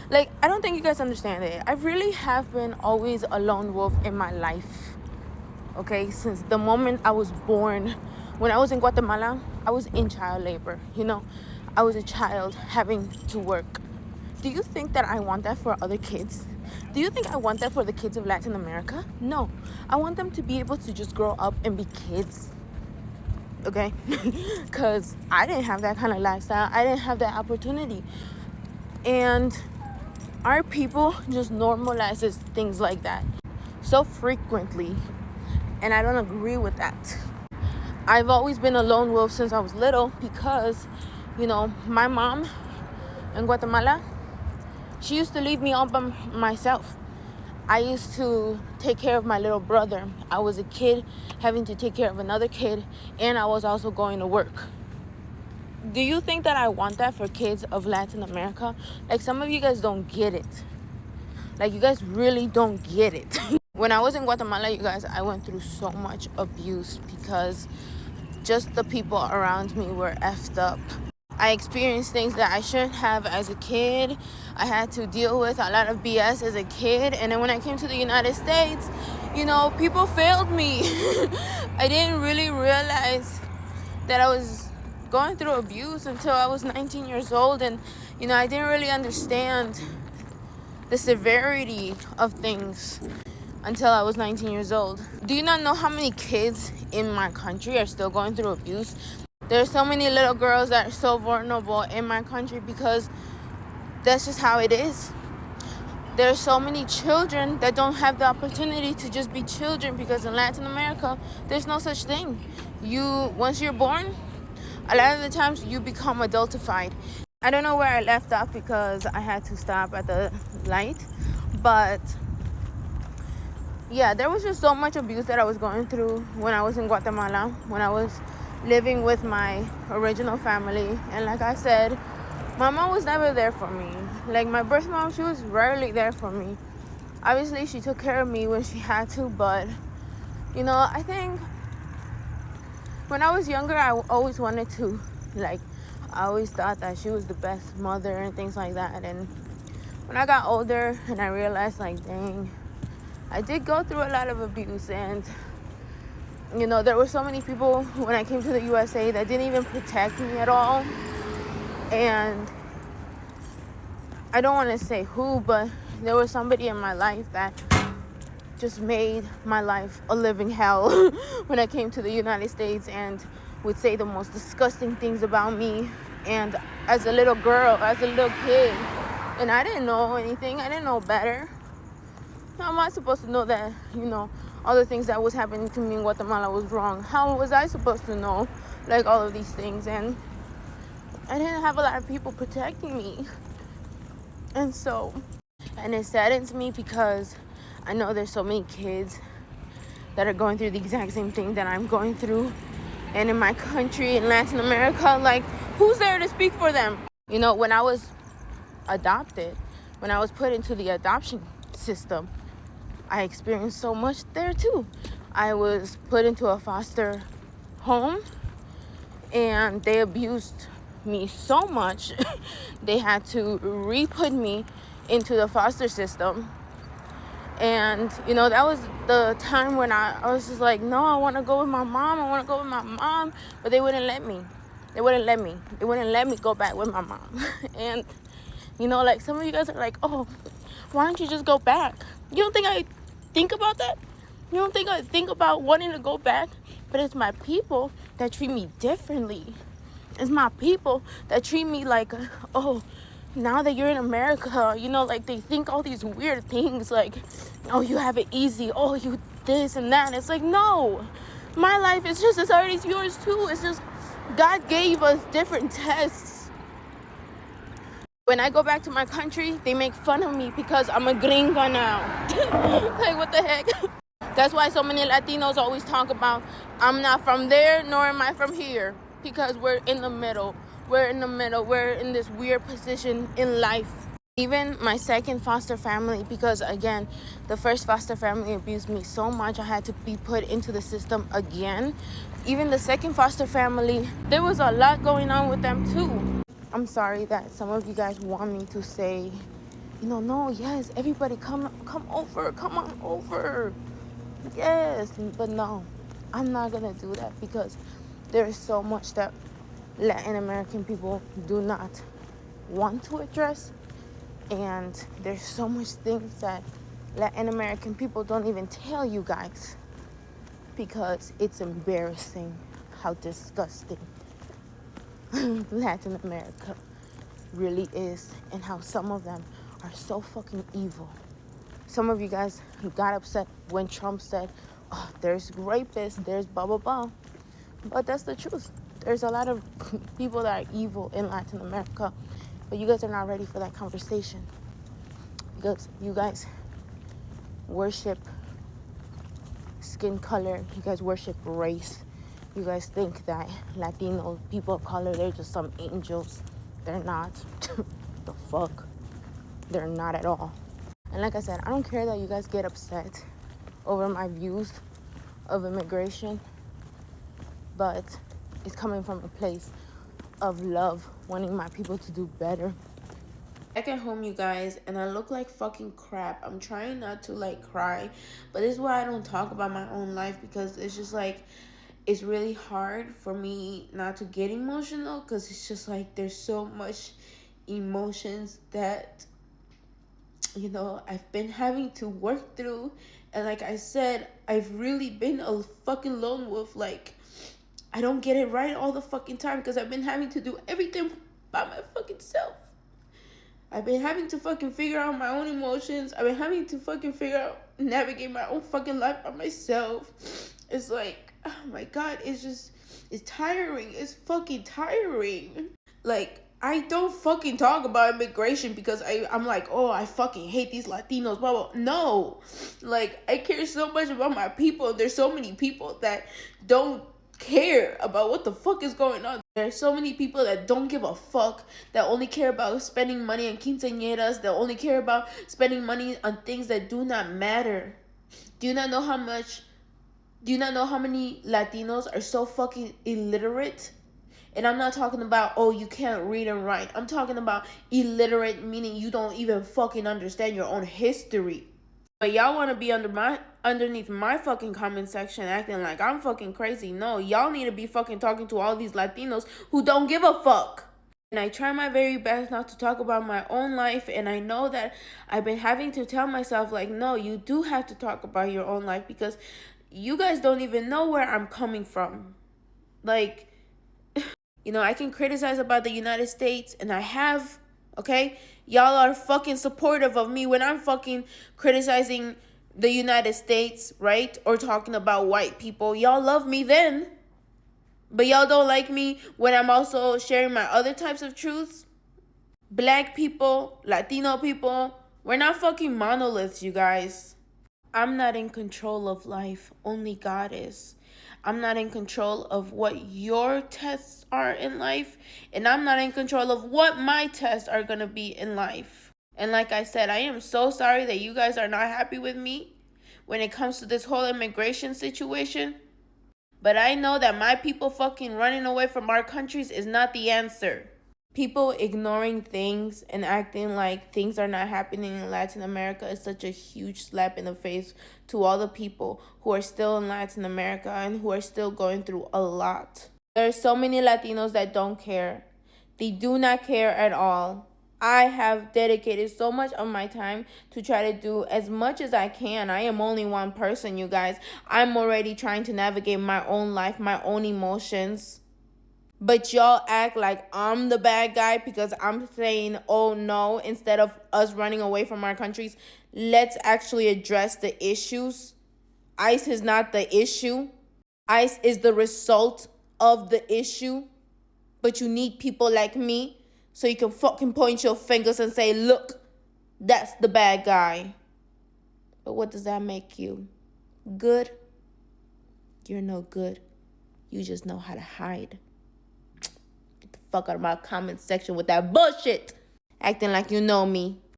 Like, I don't think you guys understand it. I really have been always a lone wolf in my life. Okay, since the moment I was born. When I was in Guatemala, I was in child labor. I was a child having to work. Do you think that I want that for other kids? Do you think I want that for the kids of Latin America? No. I want them to be able to just grow up and be kids. Okay? Because I didn't have that kind of lifestyle. I didn't have that opportunity. And our people just normalizes things like that so frequently. And I don't agree with that. I've always been a lone wolf since I was little because, my mom in Guatemala, she used to leave me all by myself. I used to take care of my little brother. I was a kid having to take care of another kid, and I was also going to work. Do you think that I want that for kids of Latin America? Like, some of you guys don't get it. Like, you guys really don't get it. When I was in Guatemala, you guys, I went through so much abuse because just the people around me were effed up. I experienced things that I shouldn't have as a kid. I had to deal with a lot of BS as a kid. And then when I came to the United States, people failed me. I didn't really realize that I was going through abuse until I was 19 years old. And, I didn't really understand the severity of things until I was 19 years old. Do you not know how many kids in my country are still going through abuse? There's so many little girls that are so vulnerable in my country because that's just how it is. There's so many children that don't have the opportunity to just be children because in Latin America, there's no such thing. Once you're born, a lot of the times you become adultified. I don't know where I left off because I had to stop at the light, but yeah, there was just so much abuse that I was going through when I was in Guatemala, when I was living with my original family. And like I said, my mom was never there for me. Like, my birth mom, she was rarely there for me. Obviously, she took care of me when she had to, but, I think when I was younger, I always wanted to, I always thought that she was the best mother and things like that. And when I got older and I realized, dang, I did go through a lot of abuse. And there were so many people when I came to the USA that didn't even protect me at all. And I don't want to say who, but there was somebody in my life that just made my life a living hell when I came to the United States and would say the most disgusting things about me. And as a little girl, as a little kid, and I didn't know anything. I didn't know better. How am I supposed to know that, all the things that was happening to me in Guatemala was wrong? How was I supposed to know, all of these things? And I didn't have a lot of people protecting me. And it saddens me because I know there's so many kids that are going through the exact same thing that I'm going through. And in my country, in Latin America, who's there to speak for them? When I was adopted, when I was put into the adoption system, I experienced so much there too. I was put into a foster home and they abused me so much. They had to re-put me into the foster system. And, that was the time when I was just like, no, I want to go with my mom. But they wouldn't let me. They wouldn't let me go back with my mom. And, some of you guys are like, oh, why don't you just go back? You don't think I think about that? You don't think I think about wanting to go back? But it's my people that treat me differently. It's my people that treat me like, oh, now that you're in America, they think all these weird things oh, you have it easy. Oh, you this and that. It's like, no, my life is just as hard as yours too. It's just God gave us different tests. When I go back to my country, they make fun of me because I'm a gringa now. What the heck? That's why so many Latinos always talk about, I'm not from there, nor am I from here. Because we're in the middle. We're in this weird position in life. Even my second foster family, because again, the first foster family abused me so much, I had to be put into the system again. Even the second foster family, there was a lot going on with them too. I'm sorry that some of you guys want me to say no, yes, everybody come over, come on over. Yes, but no, I'm not gonna do that because there's so much that Latin American people do not want to address, and there's so much things that Latin American people don't even tell you guys because it's embarrassing how disgusting Latin America really is and how some of them are so fucking evil. Some of you guys got upset when Trump said, oh, there's rapists, there's blah, blah, blah. But that's the truth. There's a lot of people that are evil in Latin America, but you guys are not ready for that conversation because you guys worship skin color, you guys worship race. You guys think that Latino people of color, they're just some angels. They're not. The fuck? They're not at all. And like I said, I don't care that you guys get upset over my views of immigration, but it's coming from a place of love, wanting my people to do better. Back at home, you guys, and I look like fucking crap. I'm trying not to like cry, but this is why I don't talk about my own life, because it's just like, it's really hard for me not to get emotional, because it's just like there's so much emotions that, you know, I've been having to work through. And like I said, I've really been a fucking lone wolf. Like, I don't get it right all the fucking time because I've been having to do everything by my fucking self. I've been having to fucking figure out my own emotions. I've been having to fucking figure out, navigate my own fucking life by myself. It's like, oh my God, it's tiring. It's fucking tiring. Like, I don't fucking talk about immigration because I'm like, oh, I fucking hate these Latinos, blah, blah. No. Like, I care so much about my people. There's so many people that don't care about what the fuck is going on. There's so many people that don't give a fuck, that only care about spending money on quinceañeras, that only care about spending money on things that do not matter. Do you not know how many Latinos are so fucking illiterate? And I'm not talking about, oh, you can't read and write. I'm talking about illiterate, meaning you don't even fucking understand your own history. But y'all want to be underneath my fucking comment section acting like I'm fucking crazy. No, y'all need to be fucking talking to all these Latinos who don't give a fuck. And I try my very best not to talk about my own life. And I know that I've been having to tell myself, like, no, you do have to talk about your own life because you guys don't even know where I'm coming from. Like, you know, I can criticize about the United States, and I have, okay? Y'all are fucking supportive of me when I'm fucking criticizing the United States, right? Or talking about white people. Y'all love me then. But y'all don't like me when I'm also sharing my other types of truths. Black people, Latino people, we're not fucking monoliths, you guys. I'm not in control of life. Only God is. I'm not in control of what your tests are in life. And I'm not in control of what my tests are going to be in life. And like I said, I am so sorry that you guys are not happy with me when it comes to this whole immigration situation. But I know that my people fucking running away from our countries is not the answer. People ignoring things and acting like things are not happening in Latin America is such a huge slap in the face to all the people who are still in Latin America and who are still going through a lot. There are so many Latinos that don't care. They do not care at all. I have dedicated so much of my time to try to do as much as I can. I am only one person, you guys. I'm already trying to navigate my own life, my own emotions. But y'all act like I'm the bad guy because I'm saying, oh no, instead of us running away from our countries, let's actually address the issues. ICE is not the issue. ICE is the result of the issue. But you need people like me so you can fucking point your fingers and say, look, that's the bad guy. But what does that make you? Good? You're no good. You just know how to hide. Fuck out of my comment section with that bullshit. Acting like you know me.